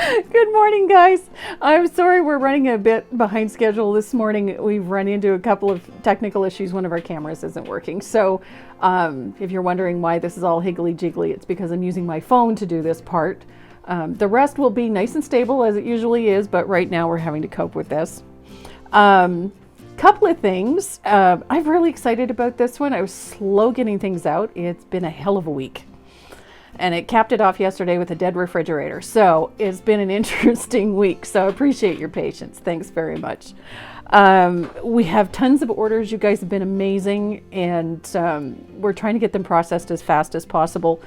Good morning, guys. I'm sorry we're running a bit behind schedule this morning. We've run into a couple of technical issues. One of our cameras isn't working. So if you're wondering why this is all higgly jiggly, it's because I'm using my phone to do this part. The rest will be nice and stable as it usually is, but right now we're having to cope with this. Couple of things. I'm really excited about this one. I was slow getting things out. It's been a hell of a week. And it capped it off yesterday with a dead refrigerator. So it's been an interesting week. So I appreciate your patience. Thanks very much. We have tons of orders. You guys have been amazing. And we're trying to get them processed as fast as possible.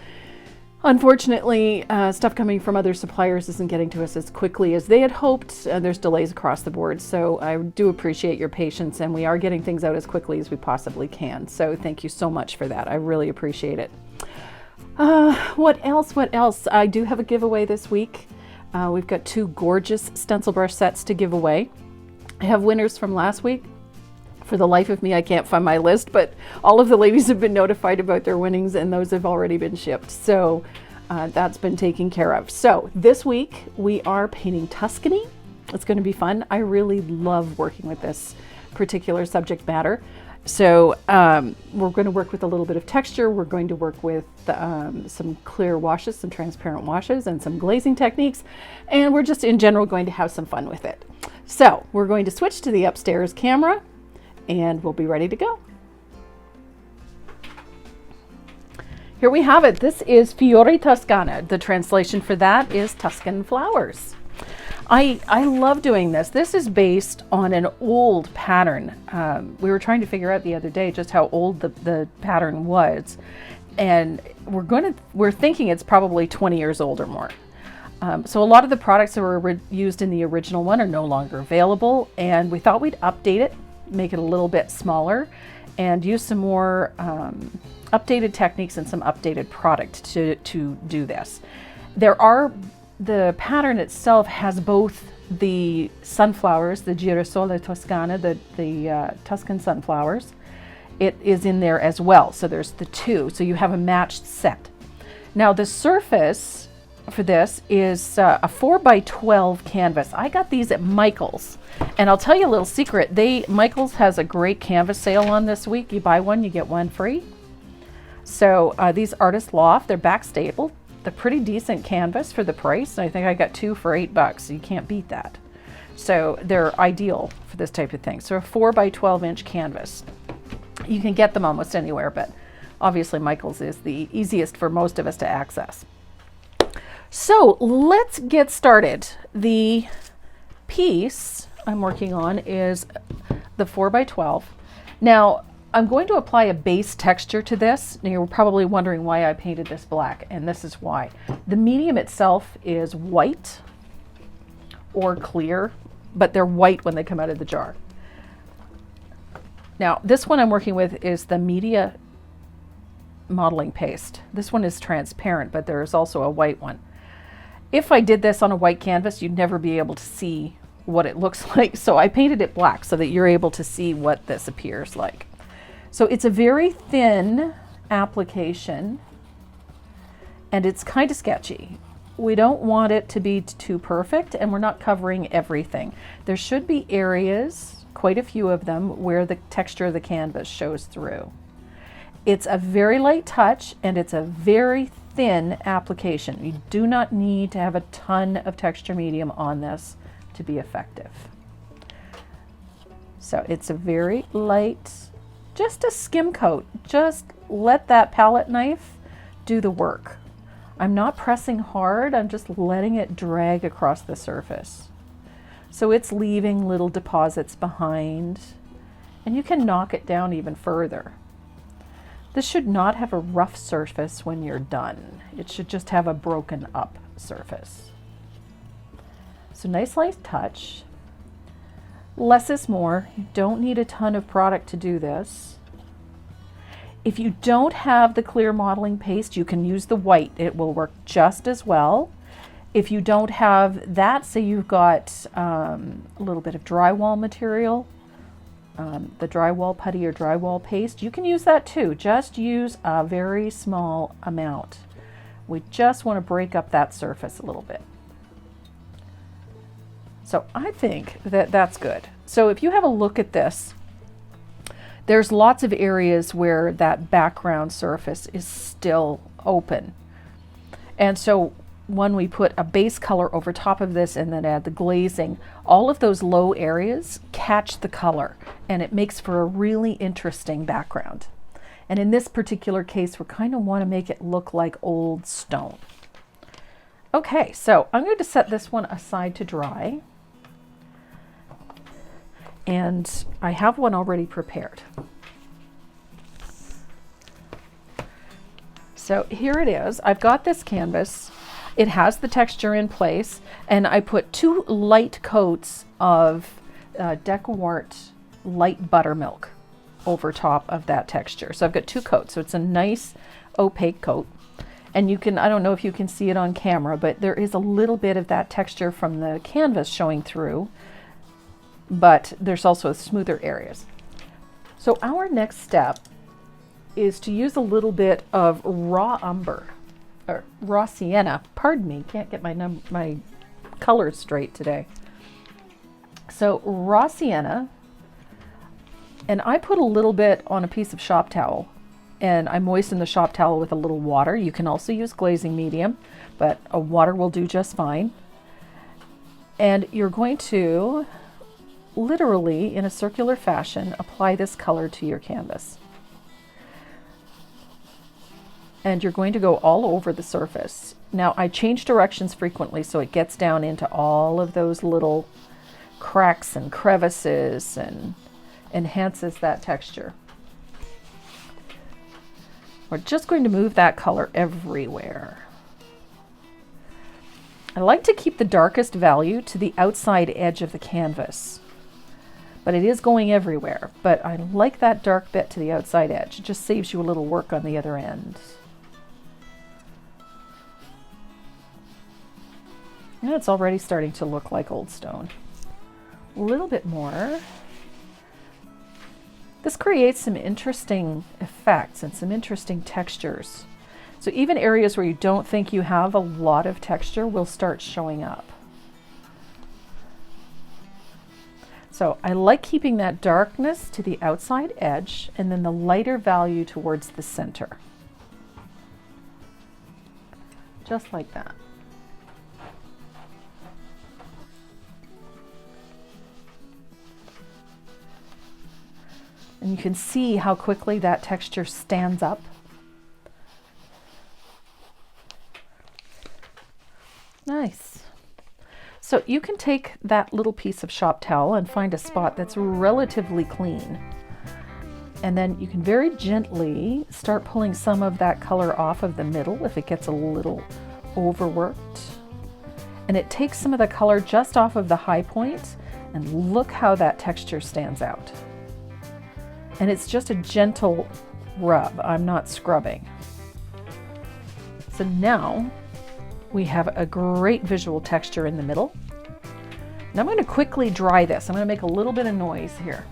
Unfortunately, stuff coming from other suppliers isn't getting to us as quickly as they had hoped. There's delays across the board. So I do appreciate your patience. And we are getting things out as quickly as we possibly can. So thank you so much for that. I really appreciate it. What else? I do have a giveaway this week. We've got 2 gorgeous stencil brush sets to give away. I have winners from last week. For the life of me, I can't find my list, but all of the ladies have been notified about their winnings and those have already been shipped. So that's been taken care of. So this week we are painting Tuscany. It's going to be fun. I really love working with this particular subject matter. So we're going to work with a little bit of texture. We're going to work with some clear washes, some transparent washes, and some glazing techniques. And we're just in general going to have some fun with it. So we're going to switch to the upstairs camera and we'll be ready to go. Here we have it. This is Fiori Toscana. The translation for that is Tuscan flowers. I love doing this. This is based on an old pattern. We were trying to figure out the other day just how old the pattern was. And we're thinking it's probably 20 years old or more. So a lot of the products that were used in the original one are no longer available. And we thought we'd update it, make it a little bit smaller, and use some more updated techniques and some updated product to do this. The pattern itself has both the sunflowers, the Girasole Toscana, the Tuscan sunflowers. It is in there as well. So there's the 2. So you have a matched set. Now the surface for this is a 4x12 canvas. I got these at Michael's. And I'll tell you a little secret. Michael's has a great canvas sale on this week. You buy one, you get one free. So these Artist Loft, they're back stapled. They're pretty decent canvas for the price. I think I got 2 for $8, so you can't beat that. So they're ideal for this type of thing. So a 4x12 inch canvas. You can get them almost anywhere, but obviously Michael's is the easiest for most of us to access. So let's get started. The piece I'm working on is the 4x12. Now, I'm going to apply a base texture to this. Now you're probably wondering why I painted this black, and this is why. The medium itself is white or clear, but they're white when they come out of the jar. Now, this one I'm working with is the Media Modeling Paste. This one is transparent, but there is also a white one. If I did this on a white canvas, you'd never be able to see what it looks like. So I painted it black so that you're able to see what this appears like. So it's a very thin application and it's kind of sketchy. We don't want it to be too perfect and we're not covering everything. There should be areas, quite a few of them, where the texture of the canvas shows through. It's a very light touch and it's a very thin application. You do not need to have a ton of texture medium on this to be effective. So it's a very light, just a skim coat. Just let that palette knife do the work. I'm not pressing hard, I'm just letting it drag across the surface. So it's leaving little deposits behind, and you can knock it down even further. This should not have a rough surface when you're done. It should just have a broken up surface. So nice light touch. Less is more. You don't need a ton of product to do this. If you don't have the clear modeling paste, you can use the white. It will work just as well. If you don't have that, say you've got a little bit of drywall material, the drywall putty or drywall paste, you can use that too. Just use a very small amount. We just want to break up that surface a little bit. So I think that that's good. So if you have a look at this, there's lots of areas where that background surface is still open. And so when we put a base color over top of this and then add the glazing, all of those low areas catch the color and it makes for a really interesting background. And in this particular case, we kind of want to make it look like old stone. Okay, so I'm going to set this one aside to dry. And I have one already prepared. So here it is. I've got this canvas. It has the texture in place, and I put 2 light coats of Decawart light buttermilk over top of that texture. So I've got 2 coats. So it's a nice opaque coat. And you can, I don't know if you can see it on camera, but there is a little bit of that texture from the canvas showing through, but there's also smoother areas. So our next step is to use a little bit of raw umber, or raw sienna. Pardon me, can't get my colors straight today. So raw sienna, and I put a little bit on a piece of shop towel, and I moisten the shop towel with a little water. You can also use glazing medium, but a water will do just fine. And you're going to literally, in a circular fashion, apply this color to your canvas. And you're going to go all over the surface. Now, I change directions frequently so it gets down into all of those little cracks and crevices and enhances that texture. We're just going to move that color everywhere. I like to keep the darkest value to the outside edge of the canvas, but it is going everywhere. But I like that dark bit to the outside edge. It just saves you a little work on the other end. And it's already starting to look like old stone. A little bit more. This creates some interesting effects and some interesting textures. So even areas where you don't think you have a lot of texture will start showing up. So I like keeping that darkness to the outside edge and then the lighter value towards the center. Just like that. And you can see how quickly that texture stands up. Nice. So you can take that little piece of shop towel and find a spot that's relatively clean. And then you can very gently start pulling some of that color off of the middle if it gets a little overworked. And it takes some of the color just off of the high point, and look how that texture stands out. And it's just a gentle rub. I'm not scrubbing. So now we have a great visual texture in the middle. Now I'm going to quickly dry this. I'm going to make a little bit of noise here.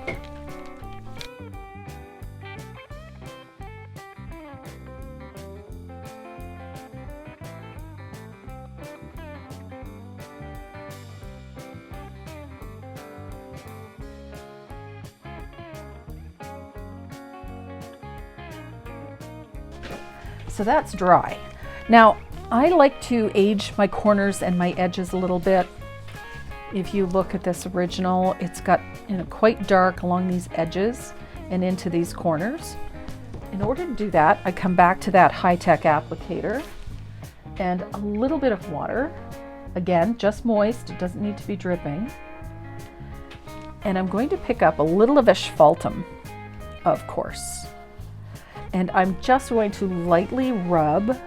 So that's dry. Now, I like to age my corners and my edges a little bit. If you look at this original, it's got quite dark along these edges and into these corners. In order to do that, I come back to that high-tech applicator and a little bit of water. Again, just moist, it doesn't need to be dripping. And I'm going to pick up a little of asphaltum, of course. And I'm just going to lightly rub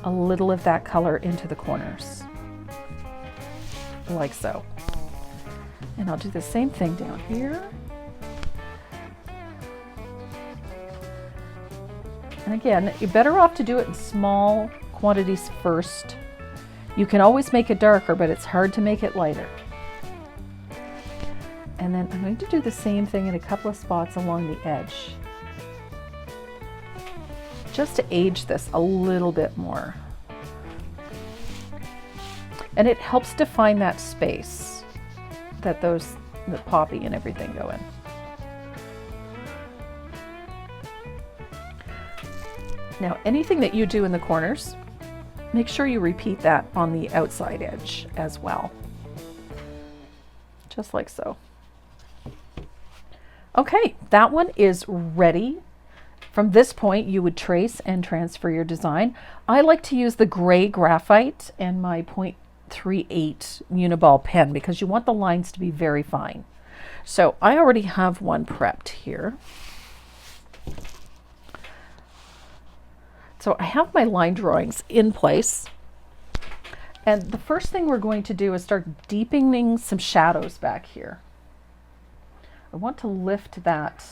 a little of that color into the corners, like so. And I'll do the same thing down here. And again, you're better off to do it in small quantities first. You can always make it darker, but it's hard to make it lighter. And then I'm going to do the same thing in a couple of spots along the edge, just to age this a little bit more. And it helps define that space. that the poppy and everything go in. Now, anything that you do in the corners, make sure you repeat that on the outside edge as well. Just like so. Okay, that one is ready. From this point, you would trace and transfer your design. I like to use the gray graphite and my 0.38 Uniball pen because you want the lines to be very fine. So I already have one prepped here. So I have my line drawings in place. And the first thing we're going to do is start deepening some shadows back here. I want to lift that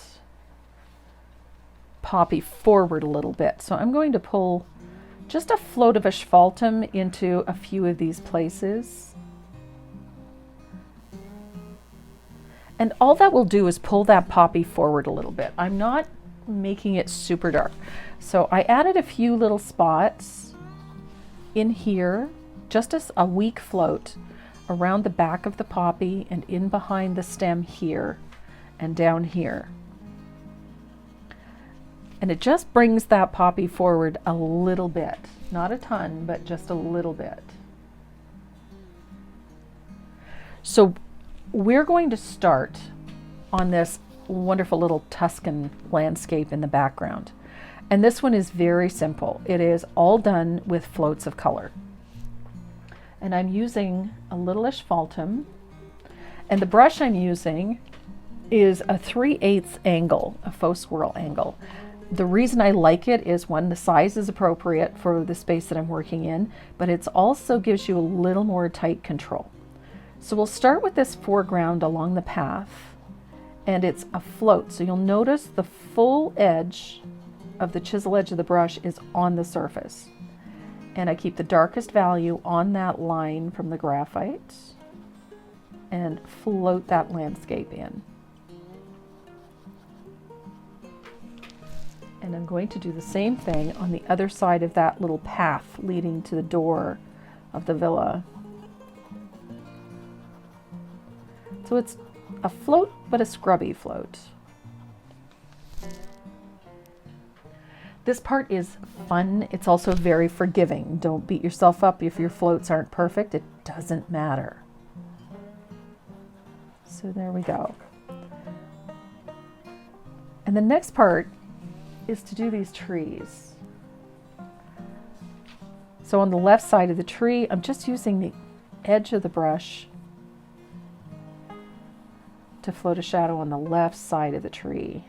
poppy forward a little bit. So I'm going to pull just a float of asphaltum into a few of these places. And all that will do is pull that poppy forward a little bit. I'm not making it super dark. So I added a few little spots in here, just as a weak float around the back of the poppy and in behind the stem here and down here. And it just brings that poppy forward a little bit, not a ton, but just a little bit. So we're going to start on this wonderful little Tuscan landscape in the background. And this one is very simple. It is all done with floats of color. And I'm using a little asphaltum. And the brush I'm using is a 3/8 angle, a faux swirl angle. The reason I like it is, one, the size is appropriate for the space that I'm working in, but it also gives you a little more tight control. So we'll start with this foreground along the path, and it's a float. So you'll notice the full edge of the chisel edge of the brush is on the surface. And I keep the darkest value on that line from the graphite and float that landscape in. And I'm going to do the same thing on the other side of that little path leading to the door of the villa. So it's a float, but a scrubby float. This part is fun. It's also very forgiving. Don't beat yourself up if your floats aren't perfect. It doesn't matter. So there we go. And the next part is to do these trees. So on the left side of the tree, I'm just using the edge of the brush to float a shadow on the left side of the tree.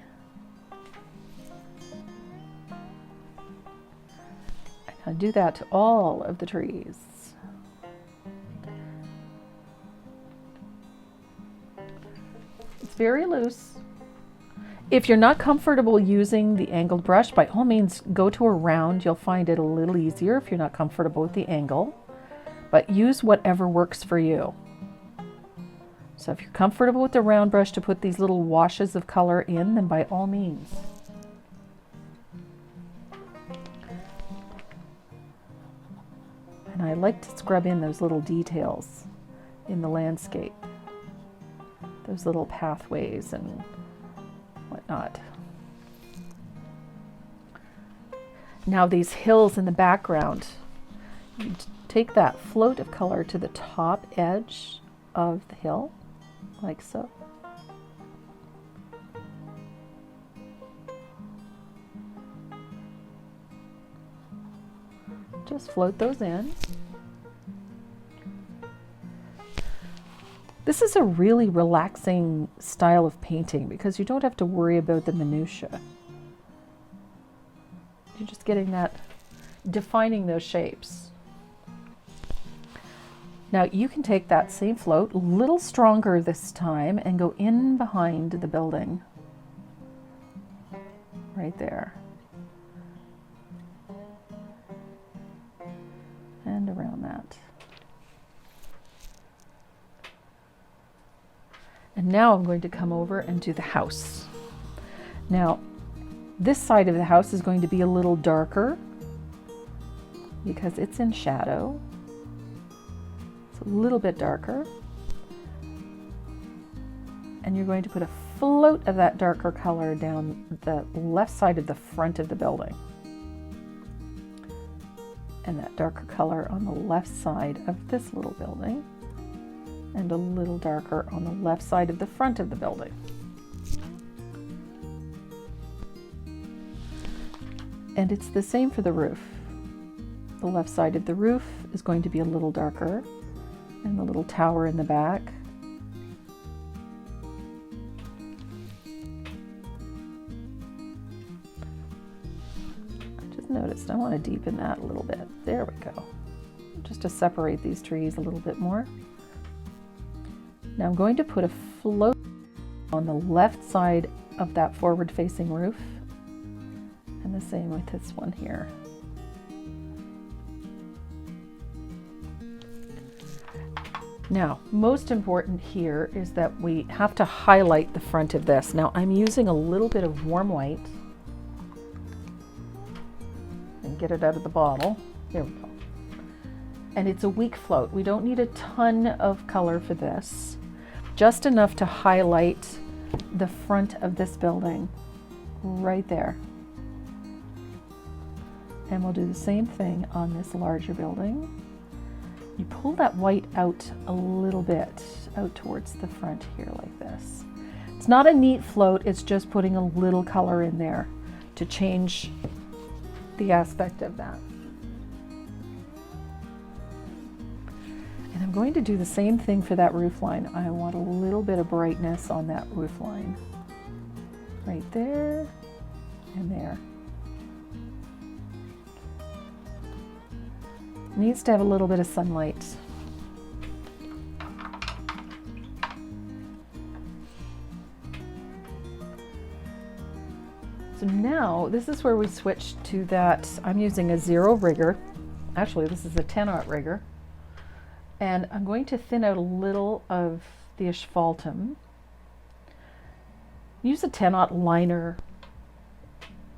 I do that to all of the trees. It's very loose. If you're not comfortable using the angled brush, by all means go to a round. You'll find it a little easier if you're not comfortable with the angle, but use whatever works for you. So if you're comfortable with the round brush to put these little washes of color in, then by all means. And I like to scrub in those little details in the landscape, those little pathways and whatnot. Now these hills in the background, you take that float of color to the top edge of the hill, like so. Just float those in. This is a really relaxing style of painting because you don't have to worry about the minutiae. You're just getting that, defining those shapes. Now you can take that same float, a little stronger this time, and go in behind the building. Right there. And around that. And now I'm going to come over and do the house. Now, this side of the house is going to be a little darker because it's in shadow. It's a little bit darker. and you're going to put a float of that darker color down the left side of the front of the building. And that darker color on the left side of this little building, and a little darker on the left side of the front of the building. And it's the same for the roof. The left side of the roof is going to be a little darker, and the little tower in the back. I just noticed I want to deepen that a little bit. There we go. Just to separate these trees a little bit more. Now I'm going to put a float on the left side of that forward-facing roof, and the same with this one here. Now, most important here is that we have to highlight the front of this. Now, I'm using a little bit of warm white, and get it out of the bottle. There we go. And it's a weak float. We don't need a ton of color for this. Just enough to highlight the front of this building right there. And we'll do the same thing on this larger building. You pull that white out a little bit, out towards the front here like this. It's not a neat float, it's just putting a little color in there to change the aspect of that. And I'm going to do the same thing for that roof line. I want a little bit of brightness on that roof line. Right there and there. It needs to have a little bit of sunlight. So now this is where we switch to that. I'm using a 0 rigger. Actually, this is a 10-aught rigger. And I'm going to thin out a little of the asphaltum. Use a 10-aught liner,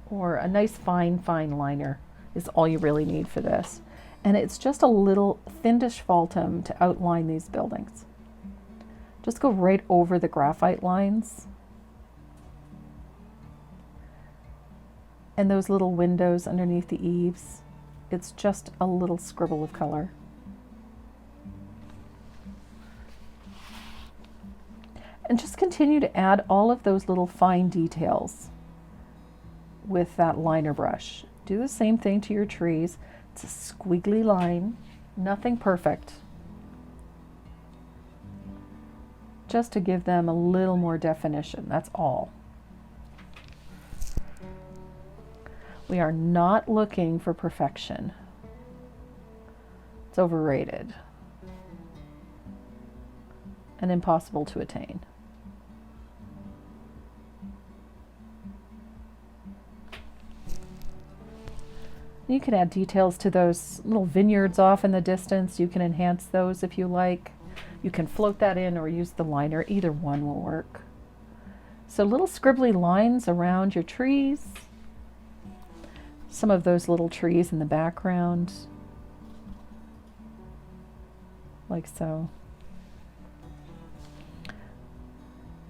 or a nice fine liner is all you really need for this. And it's just a little thin asphaltum to outline these buildings. Just go right over the graphite lines. And those little windows underneath the eaves, it's just a little scribble of color. And just continue to add all of those little fine details with that liner brush. Do the same thing to your trees. It's a squiggly line, nothing perfect. Just to give them a little more definition, that's all. We are not looking for perfection. It's overrated and impossible to attain. You can add details to those little vineyards off in the distance. You can enhance those if you like. You can float that in or use the liner. Either one will work. So little scribbly lines around your trees. Some of those little trees in the background, like so.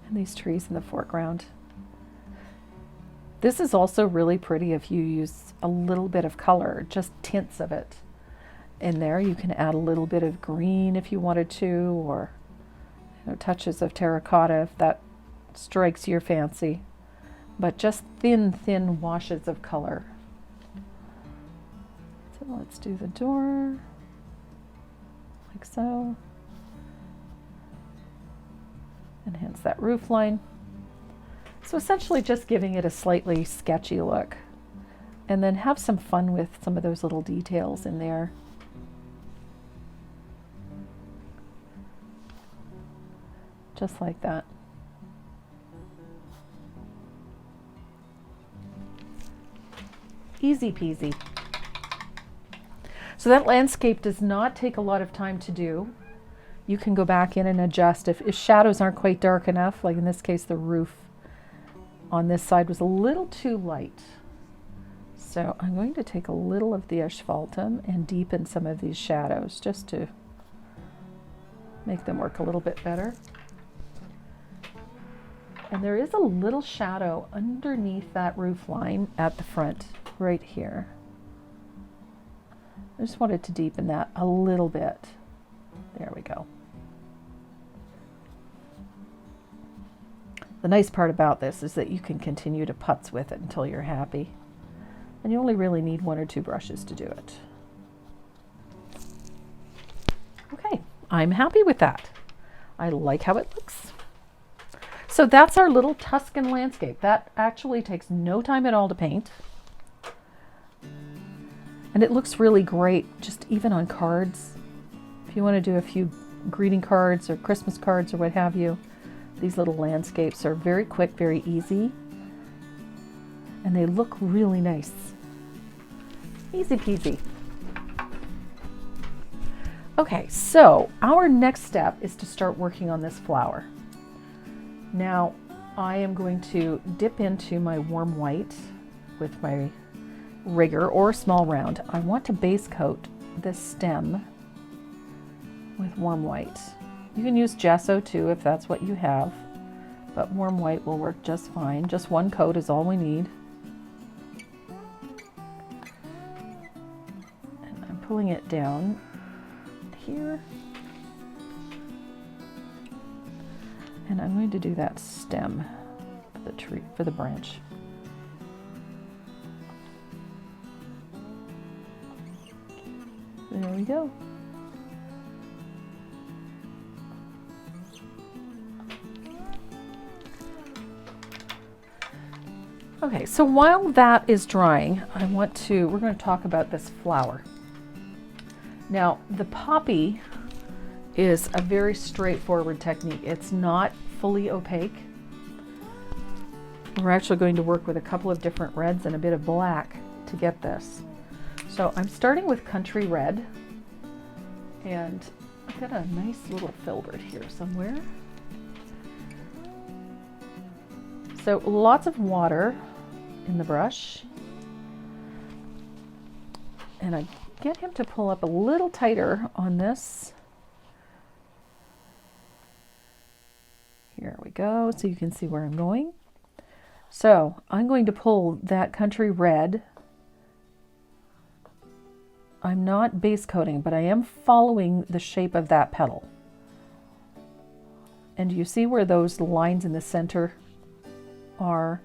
And these trees in the foreground. This is also really pretty if you use a little bit of color, just tints of it in there. You can add a little bit of green if you wanted to, or touches of terracotta if that strikes your fancy. But just thin washes of color. So let's do the door, like so. Enhance that roof line. So essentially just giving it a slightly sketchy look. And then have some fun with some of those little details in there. Just like that. Easy peasy. So that landscape does not take a lot of time to do. You can go back in and adjust if shadows aren't quite dark enough, like in this case the roof on this side was a little too light. So I'm going to take a little of the asphaltum and deepen some of these shadows just to make them work a little bit better. And there is a little shadow underneath that roof line at the front, right here. I just wanted to deepen that a little bit. There we go. The nice part about this is that you can continue to putz with it until you're happy. And you only really need 1 or 2 brushes to do it. Okay, I'm happy with that. I like how it looks. So that's our little Tuscan landscape. That actually takes no time at all to paint. And it looks really great, just even on cards. If you want to do a few greeting cards or Christmas cards or what have you, these little landscapes are very quick, very easy, and they look really nice. Easy peasy. Okay, so our next step is to start working on this flower. Now, I am going to dip into my warm white with my rigger or small round. I want to base coat this stem with warm white. You can use gesso too if that's what you have, but warm white will work just fine. Just 1 coat is all we need. And I'm pulling it down here. And I'm going to do that stem for the tree, for the branch. There we go. Okay, so while that is drying, we're going to talk about this flower. Now, the poppy is a very straightforward technique. It's not fully opaque. We're actually going to work with a couple of different reds and a bit of black to get this. So I'm starting with Country Red, and I've got a nice little filbert here somewhere. So lots of water in the brush, and I get him to pull up a little tighter on this. Here we go, so you can see where I'm going. So I'm going to pull that Country Red. I'm not base coating, but I am following the shape of that petal. And you see where those lines in the center are?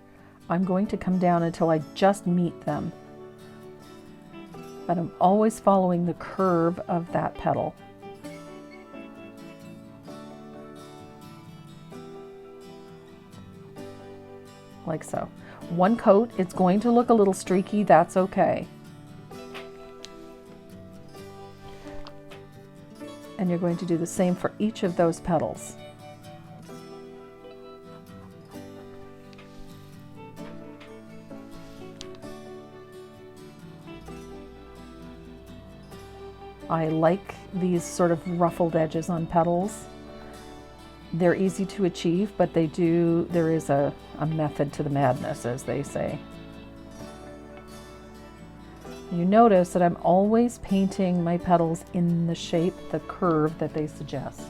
I'm going to come down until I just meet them. But I'm always following the curve of that petal. Like so. 1 coat, it's going to look a little streaky, that's okay. And you're going to do the same for each of those petals. I like these sort of ruffled edges on petals. They're easy to achieve, but there is a method to the madness, as they say. You notice that I'm always painting my petals in the shape, the curve that they suggest.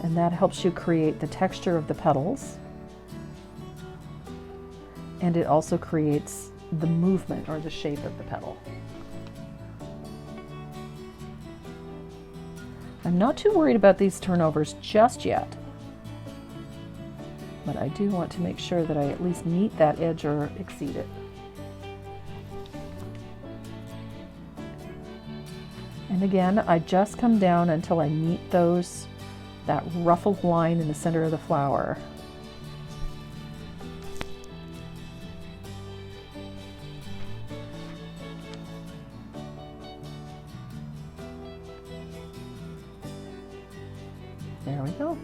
And that helps you create the texture of the petals. And it also creates the movement or the shape of the petal. I'm not too worried about these turnovers just yet, but I do want to make sure that I at least meet that edge or exceed it. And again, I just come down until I meet that ruffled line in the center of the flower. There we go.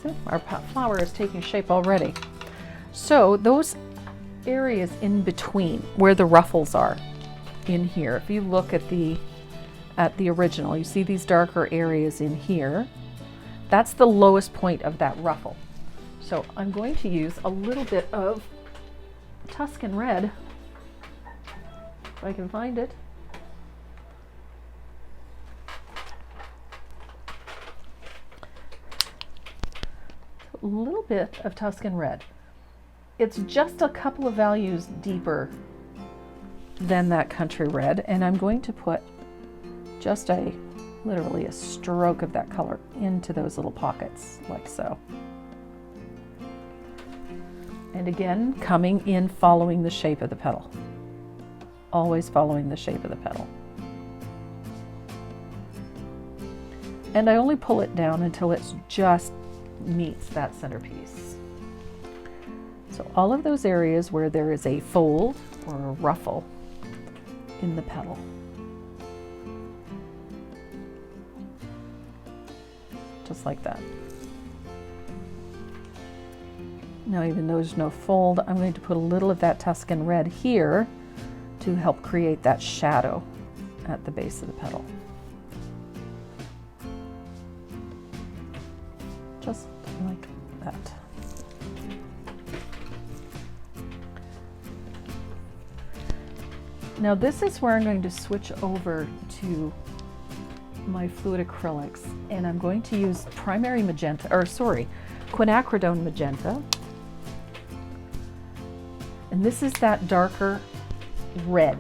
See, our flower is taking shape already. So those areas in between where the ruffles are in here, if you look at the original, you see these darker areas in here. That's the lowest point of that ruffle. So I'm going to use a little bit of Tuscan Red, if I can find it. little bit of Tuscan red. It's just a couple of values deeper than that country red, and I'm going to put just literally a stroke of that color into those little pockets, like so. And again, coming in following the shape of the petal. Always following the shape of the petal. And I only pull it down until it just meets that centerpiece. So all of those areas where there is a fold or a ruffle in the petal. Just like that. Now, even though there's no fold, I'm going to put a little of that Tuscan red here to help create that shadow at the base of the petal. Just like that. Now this is where I'm going to switch over to my fluid acrylics, and I'm going to use primary magenta, quinacridone magenta. And this is that darker red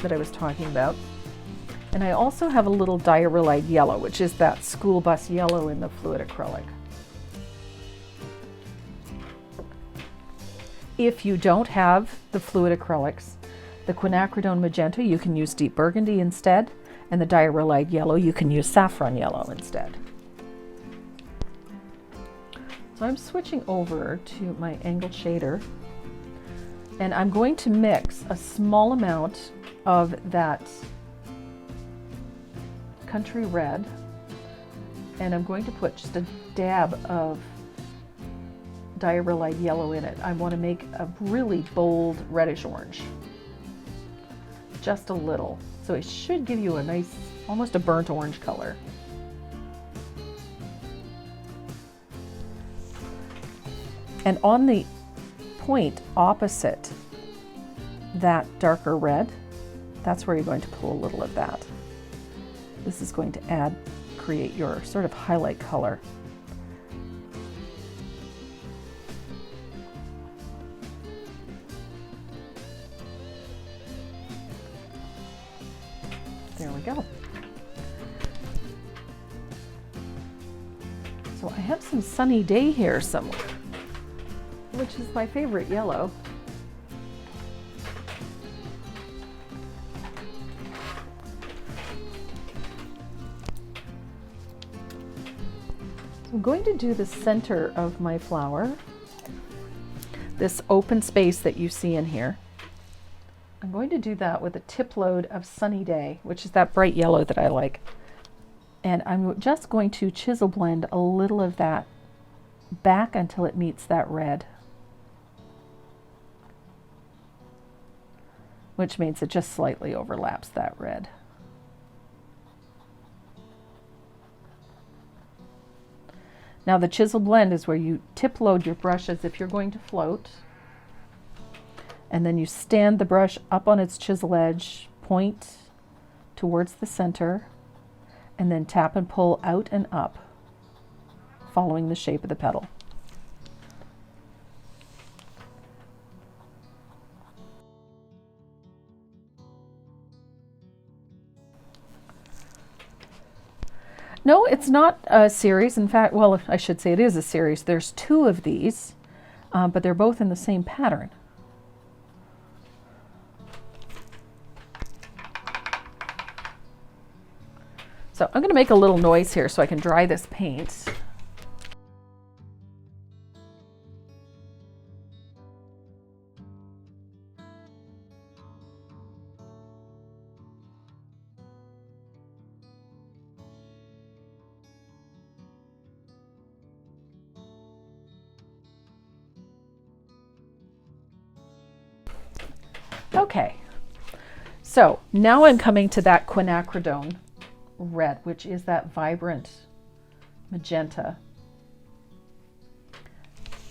that I was talking about. And I also have a little diarrhea yellow, which is that school bus yellow in the fluid acrylic. If you don't have the fluid acrylics, the quinacridone magenta, you can use deep burgundy instead, and the diarrhea yellow, you can use saffron yellow instead. So I'm switching over to my angled shader, and I'm going to mix a small amount of that country red, and I'm going to put just a dab of diarrhea yellow in it. I want to make a really bold reddish orange. Just a little. So it should give you a nice, almost a burnt orange color. And on the point opposite that darker red, that's where you're going to pull a little of that. This is going to create your sort of highlight color. There we go. So I have some sunny day here somewhere, which is my favorite yellow. I'm going to do the center of my flower, this open space that you see in here. I'm going to do that with a tip load of Sunny Day, which is that bright yellow that I like. And I'm just going to chisel blend a little of that back until it meets that red, which means it just slightly overlaps that red. Now the chisel blend is where you tip load your brush as if you're going to float, and then you stand the brush up on its chisel edge, point towards the center, and then tap and pull out and up, following the shape of the petal. No, it's not a series. In fact, well, I should say it is a series. There's two of these, but they're both in the same pattern. So I'm going to make a little noise here so I can dry this paint. Okay, so now I'm coming to that quinacridone red, which is that vibrant magenta.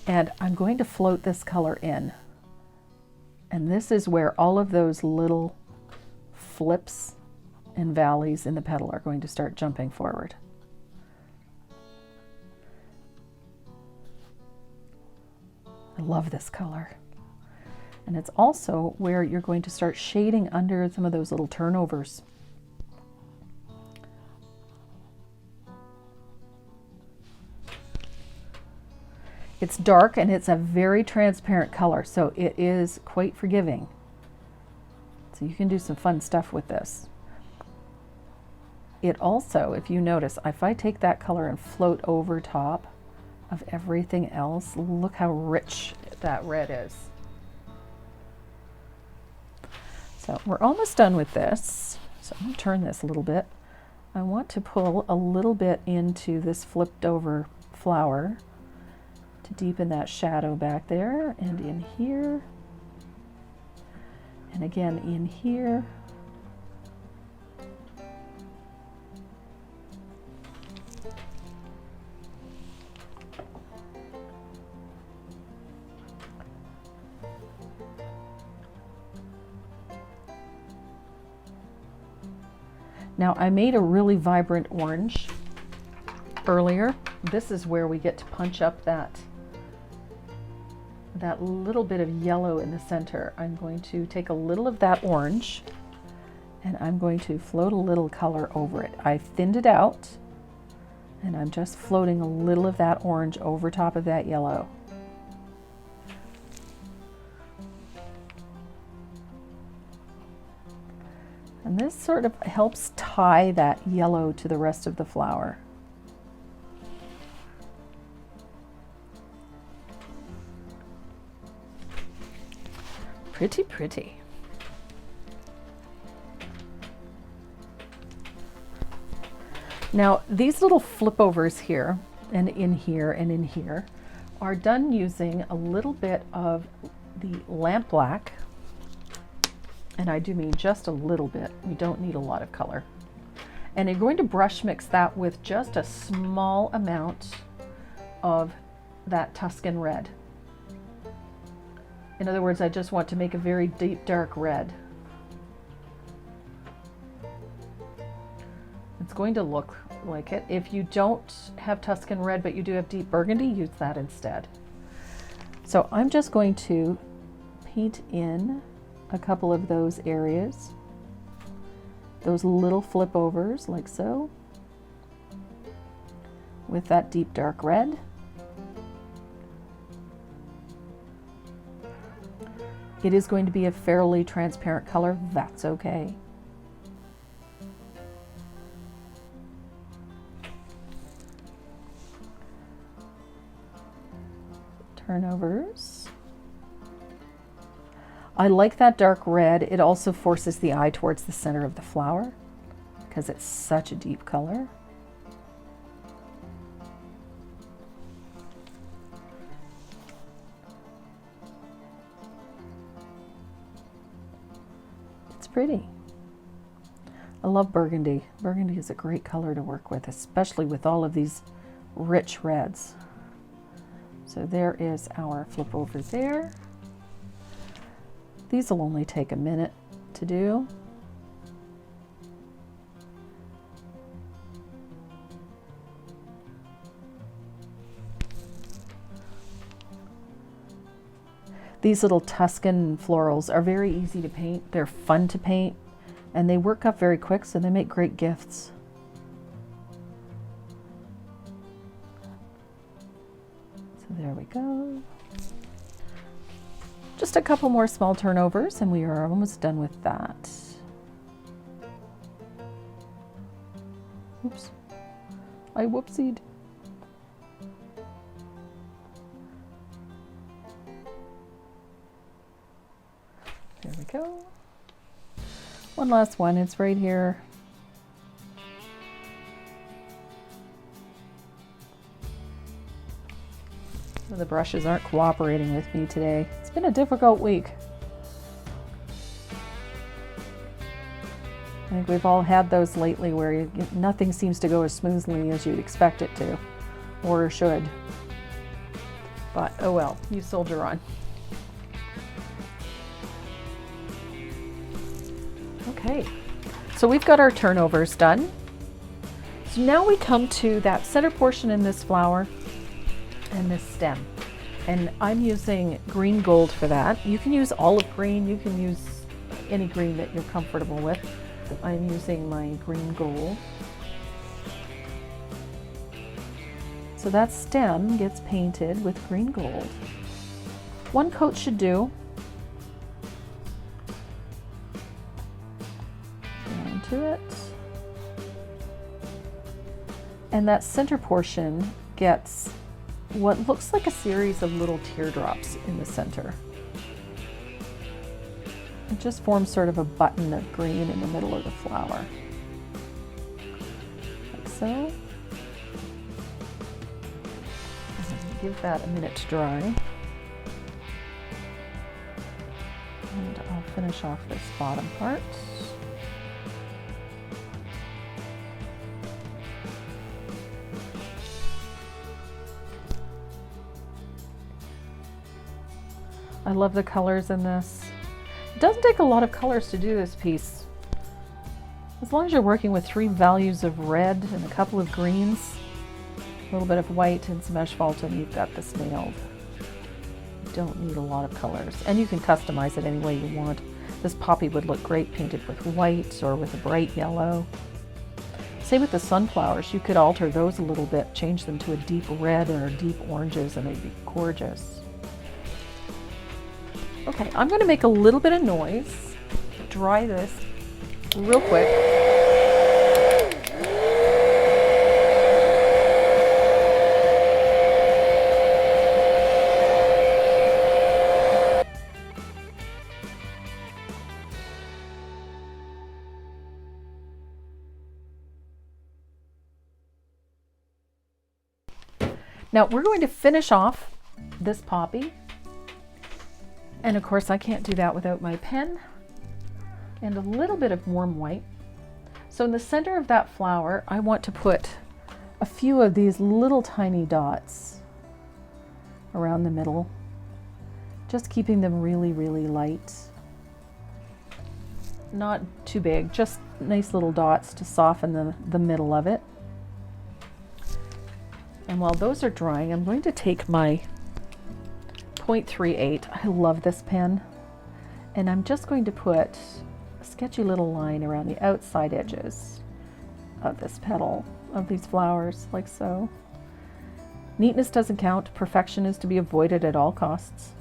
And I'm going to float this color in. And this is where all of those little flips and valleys in the petal are going to start jumping forward. I love this color. And it's also where you're going to start shading under some of those little turnovers. It's dark and it's a very transparent color, so it is quite forgiving. So you can do some fun stuff with this. It also, if you notice, if I take that color and float over top of everything else, look how rich that red is. So we're almost done with this. So I'm going to turn this a little bit. I want to pull a little bit into this flipped over flower to deepen that shadow back there and in here. And again in here. Now I made a really vibrant orange earlier. This is where we get to punch up that little bit of yellow in the center. I'm going to take a little of that orange and I'm going to float a little color over it. I thinned it out and I'm just floating a little of that orange over top of that yellow. And this sort of helps tie that yellow to the rest of the flower. Pretty, pretty. Now, these little flip overs here and in here and in here are done using a little bit of the lamp black. And I do mean just a little bit. We don't need a lot of color. And you're going to brush mix that with just a small amount of that Tuscan red. In other words, I just want to make a very deep, dark red. It's going to look like it. If you don't have Tuscan red, but you do have deep burgundy, use that instead. So I'm just going to paint in a couple of those areas, those little flip overs like so, with that deep dark red. It is going to be a fairly transparent color, that's okay. Turnovers. I like that dark red. It also forces the eye towards the center of the flower because it's such a deep color. It's pretty. I love burgundy. Burgundy is a great color to work with, especially with all of these rich reds. So there is our flip over there. These will only take a minute to do. These little Tuscan florals are very easy to paint. They're fun to paint and they work up very quick, so they make great gifts. So there we go. Just a couple more small turnovers and we are almost done with that. Oops, I whoopsied. There we go. One last one, it's right here. The brushes aren't cooperating with me today. It's been a difficult week. I think we've all had those lately where nothing seems to go as smoothly as you'd expect it to, or should. But oh well, you soldier on. Okay, so we've got our turnovers done. So now we come to that center portion in this flower and this stem. And I'm using green gold for that. You can use olive green, you can use any green that you're comfortable with. I'm using my green gold. So that stem gets painted with green gold. One coat should do. Down to it. And that center portion gets what looks like a series of little teardrops in the center. It just forms sort of a button of green in the middle of the flower. Like so. Give that a minute to dry. And I'll finish off this bottom part. I love the colors in this. It doesn't take a lot of colors to do this piece. As long as you're working with 3 values of red and a couple of greens, a little bit of white and some asphaltum, you've got this nailed. You don't need a lot of colors. And you can customize it any way you want. This poppy would look great painted with white or with a bright yellow. Same with the sunflowers. You could alter those a little bit, change them to a deep red or deep oranges, and they'd be gorgeous. Okay, I'm going to make a little bit of noise, dry this real quick. Now we're going to finish off this poppy. And of course I can't do that without my pen and a little bit of warm white. So in the center of that flower, I want to put a few of these little tiny dots around the middle, just keeping them really, really light. Not too big, just nice little dots to soften the middle of it. And while those are drying, I'm going to take my 0.38. I love this pen. And I'm just going to put a sketchy little line around the outside edges of this petal, of these flowers, like so. Neatness doesn't count. Perfection is to be avoided at all costs.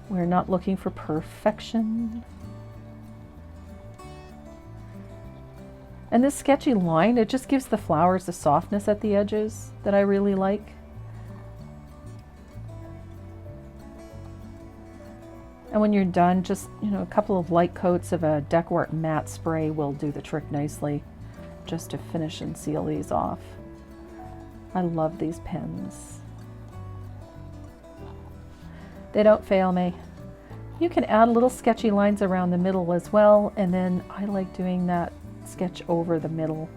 We're not looking for perfection. And this sketchy line, it just gives the flowers a softness at the edges that I really like. And when you're done, just, a couple of light coats of a Decor matte spray will do the trick nicely, just to finish and seal these off. I love these pens. They don't fail me. You can add little sketchy lines around the middle as well, and then I like doing that sketch over the middle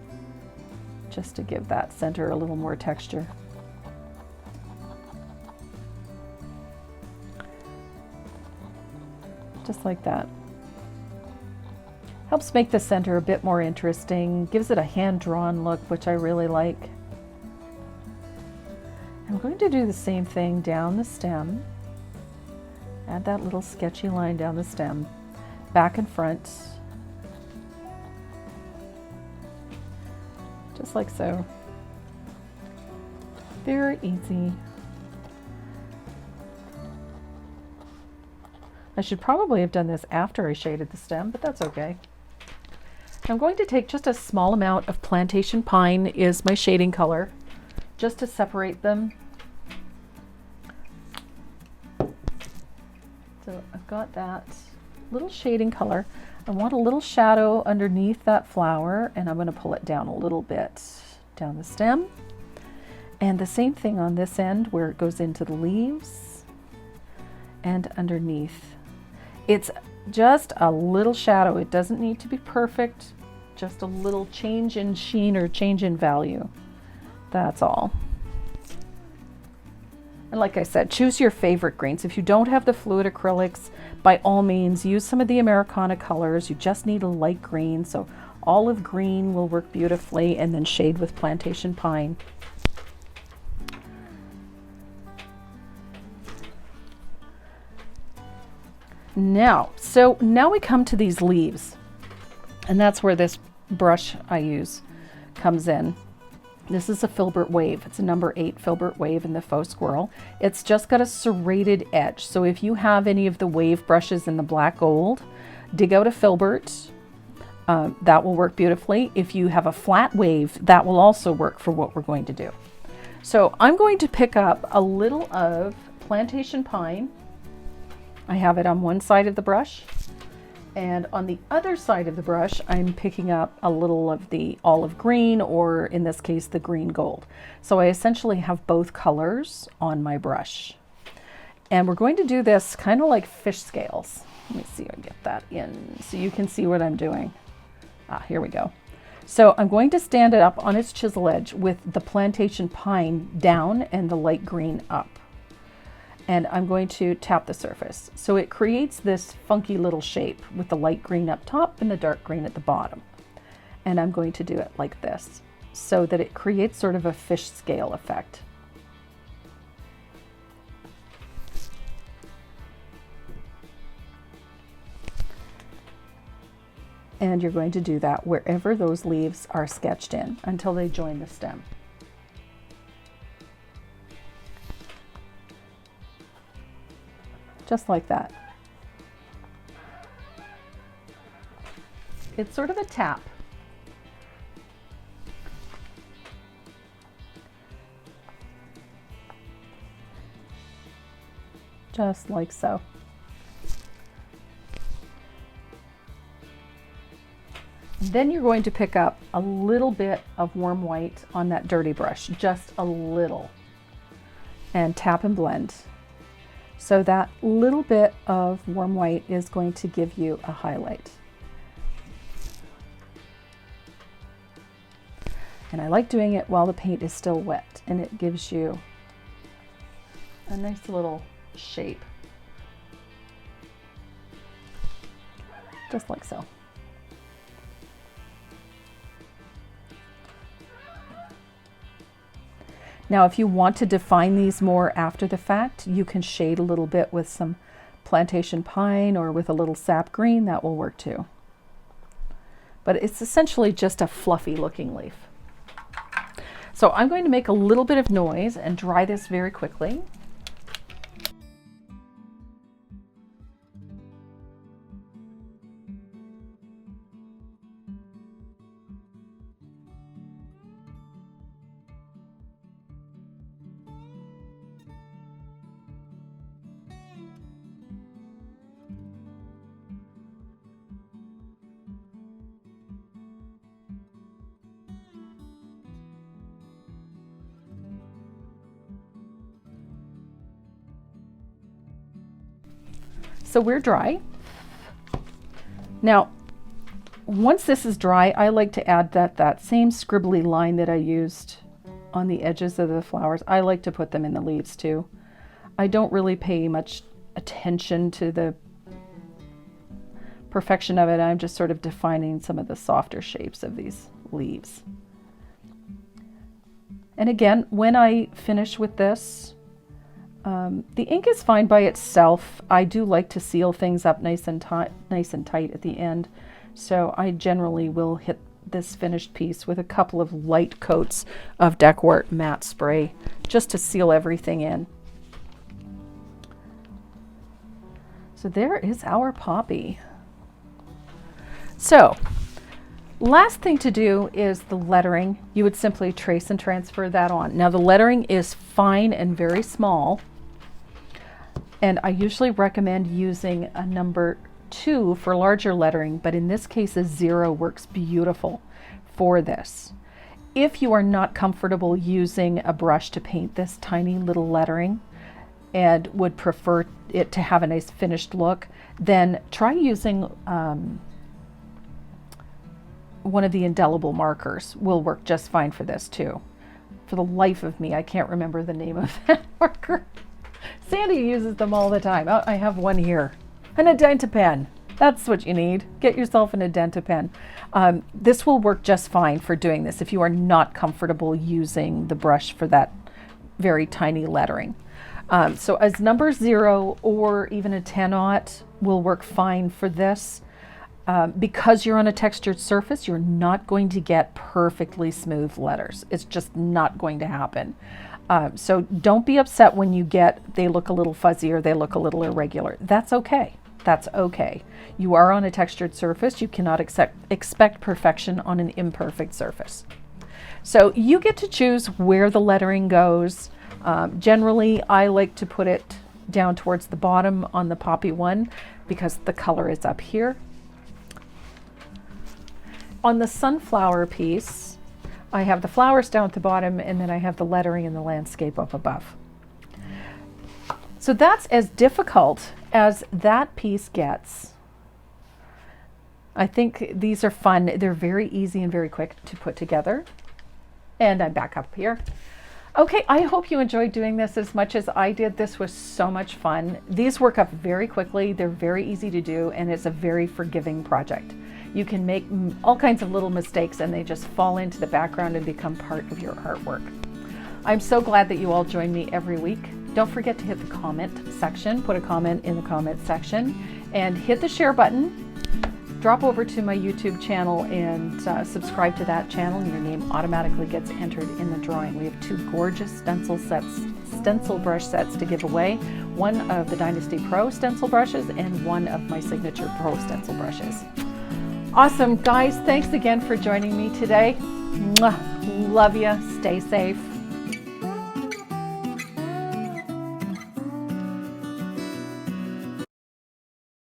just to give that center a little more texture. Just like that. Helps make the center a bit more interesting, gives it a hand-drawn look, which I really like. I'm going to do the same thing down the stem. Add that little sketchy line down the stem, back and front. Just like so. Very easy. I should probably have done this after I shaded the stem, but that's okay. I'm going to take just a small amount of plantation pine is my shading color, just to separate them. So I've got that little shading color. I want a little shadow underneath that flower, and I'm going to pull it down a little bit down the stem. And the same thing on this end where it goes into the leaves and underneath. It's just a little shadow. It doesn't need to be perfect, just a little change in sheen or change in value. That's all. And like I said, choose your favorite greens. If you don't have the fluid acrylics, by all means, use some of the Americana colors. You just need a light green, so olive green will work beautifully, and then shade with plantation pine. Now we come to these leaves, and that's where this brush I use comes in. This is a filbert wave. It's a number 8 filbert wave in the faux squirrel. It's just got a serrated edge. So if you have any of the wave brushes in the black gold, dig out a filbert. That will work beautifully. If you have a flat wave, that will also work for what we're going to do. So I'm going to pick up a little of plantation pine. I have it on one side of the brush. And on the other side of the brush, I'm picking up a little of the olive green, or in this case, the green gold. So I essentially have both colors on my brush. And we're going to do this kind of like fish scales. Let me see if I get that in so you can see what I'm doing. Here we go. So I'm going to stand it up on its chisel edge with the plantation pine down and the light green up. And I'm going to tap the surface. So it creates this funky little shape with the light green up top and the dark green at the bottom. And I'm going to do it like this so that it creates sort of a fish scale effect. And you're going to do that wherever those leaves are sketched in until they join the stem. Just like that. It's sort of a tap. Just like so. Then you're going to pick up a little bit of warm white on that dirty brush, just a little, and tap and blend. So that little bit of warm white is going to give you a highlight. And I like doing it while the paint is still wet, and it gives you a nice little shape. Just like so. Now, if you want to define these more after the fact, you can shade a little bit with some plantation pine or with a little sap green. That will work too. But it's essentially just a fluffy looking leaf. So I'm going to make a little bit of noise and dry this very quickly. So we're dry. Now, once this is dry, I like to add that same scribbly line that I used on the edges of the flowers. I like to put them in the leaves too. I don't really pay much attention to the perfection of it. I'm just sort of defining some of the softer shapes of these leaves. And again, when I finish with this, the ink is fine by itself. I do like to seal things up nice and tight at the end. So I generally will hit this finished piece with a couple of light coats of Deckwort matte spray just to seal everything in. So there is our poppy. So last thing to do is the lettering. You would simply trace and transfer that on. Now the lettering is fine and very small. And I usually recommend using a number 2 for larger lettering, but in this case a 0 works beautiful for this. If you are not comfortable using a brush to paint this tiny little lettering and would prefer it to have a nice finished look, then try using one of the indelible markers. Will work just fine for this too. For the life of me, I can't remember the name of that marker. Sandy uses them all the time. Oh, I have one here. An Identi-pen. That's what you need. Get yourself an Identi-pen. This will work just fine for doing this if you are not comfortable using the brush for that very tiny lettering. So as number 0 or even a 10-aught will work fine for this. Because you're on a textured surface, you're not going to get perfectly smooth letters. It's just not going to happen. So don't be upset when you they look a little fuzzy or they look a little irregular. That's okay. That's okay. You are on a textured surface. You cannot expect perfection on an imperfect surface. So you get to choose where the lettering goes. Generally, I like to put it down towards the bottom on the poppy one because the color is up here. On the sunflower piece, I have the flowers down at the bottom, and then I have the lettering and the landscape up above. So that's as difficult as that piece gets. I think these are fun. They're very easy and very quick to put together. And I'm back up here. Okay, I hope you enjoyed doing this as much as I did. This was so much fun. These work up very quickly. They're very easy to do, and it's a very forgiving project. You can make all kinds of little mistakes and they just fall into the background and become part of your artwork. I'm so glad that you all join me every week. Don't forget to hit the comment section, put a comment in the comment section, and hit the share button. Drop over to my YouTube channel and subscribe to that channel, and your name automatically gets entered in the drawing. We have 2 gorgeous stencil brush sets to give away. One of the Dynasty Pro stencil brushes and one of my Signature Pro stencil brushes. Awesome, guys. Thanks again for joining me today. Mwah. Love you. Stay safe.